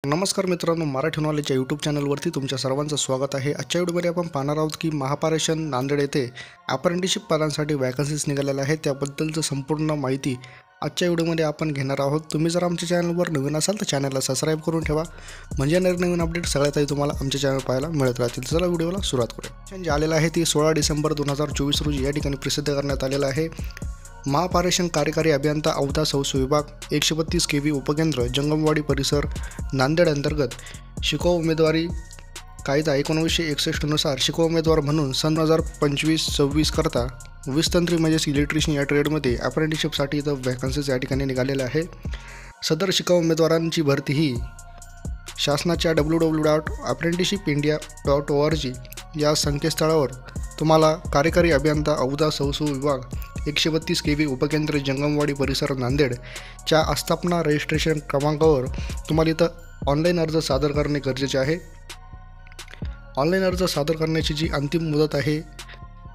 नमस्कार मित्रांनो, मराठी नॉलेजच्या यूट्यूब चॅनलवरती तुमच्या सर्वांचं स्वागत आहे। आजच्या व्हिडिओमध्ये आपण पाहणार आहोत की महापारेषण नांदेड येथे अप्रेंटिसशिप पदांसाठी वॅकन्सीज निघालेल्या आहेत, त्याबद्दलचं संपूर्ण माहिती आजच्या व्हिडिओमध्ये आपण घेणार आहोत। तुम्ही जर आमच्या चॅनलवर नवीन असाल तर चॅनलला सबस्क्राइब करून ठेवा, म्हणजे नवीन अपडेट सगळ्यात आधी तुम्हाला आमच्या चॅनल पाहायला मिळत राहतील। चला व्हिडिओला सुरुवात करूया। जे आलेलं आहे ती 16 डिसेंबर 2024 रोजी या ठिकाणी प्रसिद्ध करण्यात आलेलं आहे। महापारेषण कार्यकारी अभियंता अवधा सौस विभाग 132 केवी उपकेंद्र जंगमवाडी परिसर नांदेड अंतर्गत शिकाऊ उमेदवारी कायदा 1961 नुसार शिकाऊ उमेदवार म्हणून सन 2025-26 करता 20 तंत्री म्हणजेच इलेक्ट्रिशियन या ट्रेडमध्ये अप्रेंटिसशिपसाठी इथं वॅकन्सीज या ठिकाणी निघालेल्या आहे। सदर शिकाऊ उमेदवारांची भरती ही शासनाच्या www.apprenticeshipindia.org या संकेतस्थळावर तुम्हाला कार्यकारी अभियंता अवधा सौस विभाग 132 केवी उपकेंद्र जंगमवाडी परिसर नांदेड च्या आस्थापना रजिस्ट्रेशन क्रमांकावर तुम्हाला इथं ऑनलाईन अर्ज सादर करणे गरजेचे आहे। ऑनलाईन अर्ज सादर करण्याची जी अंतिम मुदत आहे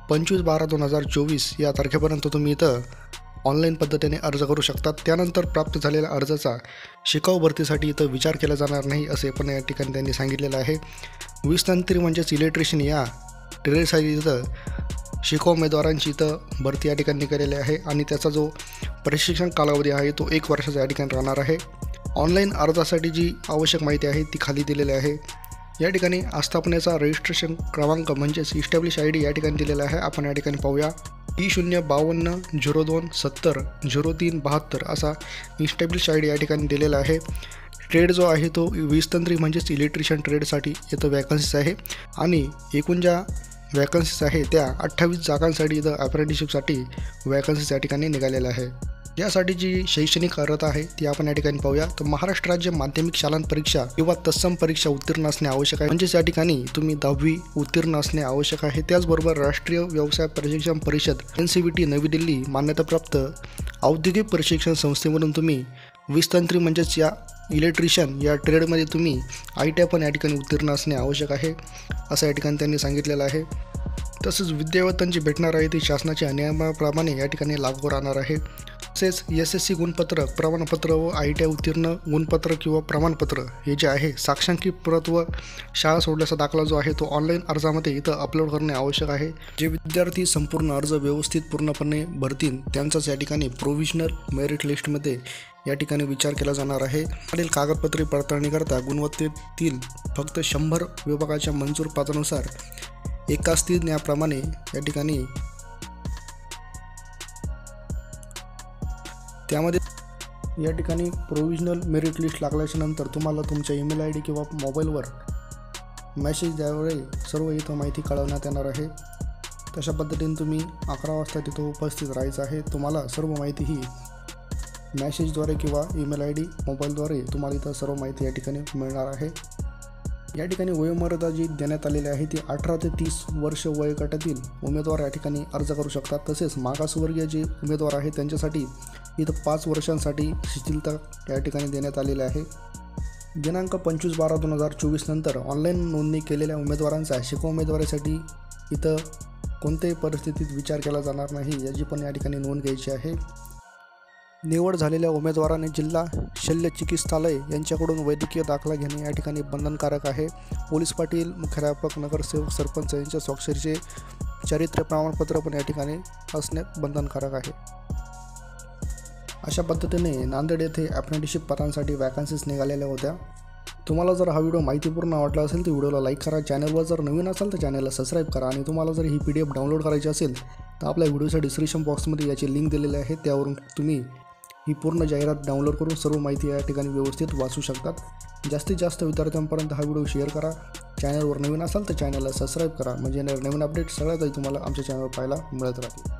25/12/2024 या तारखेपर्यंत तुम्ही इथं ऑनलाईन पद्धतीने अर्ज करू शकता। त्यानंतर प्राप्त झालेल्या अर्जाचा शिकाऊ भरतीसाठी इथं विचार केला जाणार नाही असे पण या ठिकाणी त्यांनी सांगितलेलं आहे। 20 तंत्री म्हणजेच इलेक्ट्रिशियन या ट्रेडसाठी इथं शिकाऊ उमेदवारांची इथं भरती या ठिकाणी निघालेली आहे आणि त्याचा जो प्रशिक्षण कालावधी आहे तो 1 वर्षाचा या ठिकाणी राहणार आहे। ऑनलाईन अर्जासाठी जी आवश्यक माहिती आहे ती खाली दिलेली आहे। या ठिकाणी आस्थापनेचा रजिस्ट्रेशन क्रमांक म्हणजेच इस्टॅब्लिश ID या ठिकाणी दिलेला आहे। आपण या ठिकाणी पाहूया E05202700372 असा इस्टॅब्लिश ID या ठिकाणी दिलेला आहे। ट्रेड जो आहे तो 20 तंत्री म्हणजेच इलेक्ट्रिशियन ट्रेडसाठी इथं वॅकन्सीज आहे आणि एकूण ज्या वॅकन्सीज आहे त्या 28 जागांसाठी इथं अप्रेंटिसशिपसाठी वॅकन्सीज या ठिकाणी निघालेल्या आहे। यासाठी जी शैक्षणिक अर्हता आहे ती आपण या ठिकाणी पाहूया। तर महाराष्ट्र राज्य माध्यमिक शालांत परीक्षा किंवा तत्सम परीक्षा उत्तीर्ण असणे आवश्यक आहे, म्हणजेच या ठिकाणी तुम्ही 10वी उत्तीर्ण असणे आवश्यक आहे। त्याचबरोबर राष्ट्रीय व्यवसाय प्रशिक्षण परिषद NCVT नवी दिल्ली मान्यताप्राप्त औद्योगिक प्रशिक्षण संस्थेमधून तुम्ही 20 तंत्री म्हणजेच या इलेक्ट्रिशियन या ट्रेडमध्ये तुम्ही ITI पण या ठिकाणी उत्तीर्ण असणे आवश्यक आहे असं या ठिकाणी त्यांनी सांगितलेलं आहे। तसेच विद्यावेतन जी भेटणार आहे ती शासनाच्या नियमाप्रमाणे या ठिकाणी लागू राहणार आहे। तसेच SSC गुणपत्र प्रमाणपत्र व ITI उत्तीर्ण गुणपत्र किंवा प्रमाणपत्र हे जे आहे साक्षांकित प्रत व शाळा सोडल्याचा दाखला जो आहे तो ऑनलाईन अर्जामध्ये इथं अपलोड करणे आवश्यक आहे। जे विद्यार्थी संपूर्ण अर्ज व्यवस्थित पूर्णपणे भरतील त्यांचाच या ठिकाणी प्रोव्हिजनल मेरिट लिस्टमध्ये या ठिकाणी विचार केला जाणार आहे। खालील कागदपत्रे पडताळणी करता गुणवत्तेतील फक्त 100 विभागाच्या मंजूर पदानुसार एकाच याप्रमाणे या ठिकाणी त्यामध्ये या ठिकाणी प्रोव्हिजनल मेरिट लिस्ट लागल्याच्या नंतर तुम्हाला तुमच्या ईमेल ID किंवा मोबाईलवर मेसेजद्वारे सर्व इथं माहिती कळवण्यात येणार आहे। तशा पद्धतीने तुम्ही 11 वाजता तिथं उपस्थित राहायचं आहे। तुम्हाला सर्व माहिती ही मेसेजद्वारे किंवा ईमेल ID मोबाईलद्वारे तुम्हाला इथं सर्व माहिती या ठिकाणी मिळणार आहे। या ठिकाणी वयोमर्यादा जी देण्यात आलेली आहे ती 18 ते 30 वर्ष वयोगटातील उमेदवार या ठिकाणी अर्ज करू शकतात। तसेच मागासवर्गीय जे उमेदवार आहेत त्यांच्यासाठी इथं 5 वर्षांसाठी शिथिलता या ठिकाणी देण्यात आलेली आहे। दिनांक 25/12/2024 नंतर ऑनलाईन नोंदणी केलेल्या उमेदवारांचा शिकाऊ उमेदवारीसाठी इथं कोणत्याही परिस्थितीत विचार केला जाणार नाही याची पण या ठिकाणी नोंद घ्यायची आहे। निवड झालेल्या उमेदवाराने जिल्हा शल्य चिकित्सालय यांच्याकडून वैद्यकीय दाखला घेणे या ठिकाणी बंधनकारक आहे। पोलीस पाटील, मुख्याध्यापक, नगरसेवक, सरपंच यांच्या स्वाक्षरीचे चारित्र्य प्रमाणपत्र पण या ठिकाणी असणे बंधनकारक आहे। अशा पद्धतीने नांदेड येथे अप्रेंटिसशिप पदांसाठी वॅकन्सीज निघालेल्या होत्या। तुम्हाला जर हा व्हिडिओ माहितीपूर्ण वाटला असेल तर व्हिडिओला लाईक करा, चॅनलवर जर नवीन असाल तर चॅनलला सबस्क्राईब करा आणि तुम्हाला जर ही PDF डाउनलोड करायची असेल तर आपल्या व्हिडिओच्या डिस्क्रिप्शन बॉक्समध्ये याची लिंक दिलेली आहे, त्यावरून तुम्ही ही पूर्ण जाहिरात डाउनलोड करून सर्व माहिती या ठिकाणी व्यवस्थित वाचू शकतात। जास्तीत जास्त विद्यार्थ्यांपर्यंत हा व्हिडिओ शेअर करा। चॅनलवर नवीन असाल तर चॅनलला सबस्क्राईब करा, म्हणजे नवीन अपडेट सगळ्यात आधी तुम्हाला आमच्या चॅनलवर पाहायला मिळत राहतील।